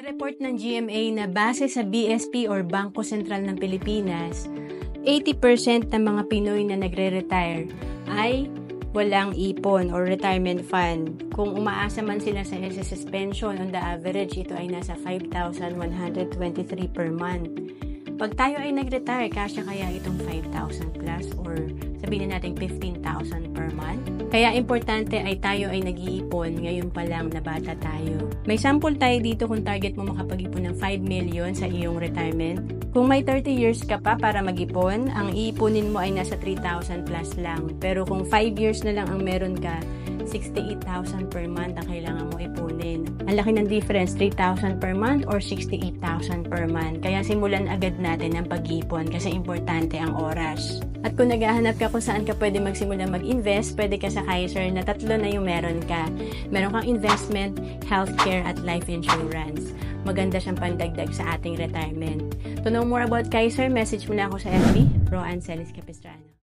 report ng GMA na base sa BSP or Bangko Sentral ng Pilipinas, 80% ng mga Pinoy na nagre-retire ay walang ipon or retirement fund. Kung umaasa man sila sa SSS pension, on the average, ito ay nasa 5,123 per month. Pag tayo ay nag-retire, kasya kaya itong 5,000 plus or sabihin natin 15,000 per month? Kaya importante ay tayo ay nag-iipon ngayon pa lang na bata tayo. May sample tayo dito kung target mo makapag-ipon ng 5 million sa iyong retirement. Kung may 30 years ka pa para mag-ipon, ang iipunin mo ay nasa 3,000 plus lang. Pero kung 5 years na lang ang meron ka, 68,000 per month ang kailangan mo ipunin. Ang laki ng difference, 3,000 per month or 68,000 per month. Kaya simulan agad natin ang pag-ipon kasi importante ang oras. At kung naghahanap ka kung saan ka pwede magsimula mag-invest, pwede ka sa Kaiser na 3 na yung meron ka. Meron kang investment, healthcare at life insurance. Maganda siyang pandagdag sa ating retirement. To know more about Kaiser, message mo na ako sa FB, Roan Celis Capistrano.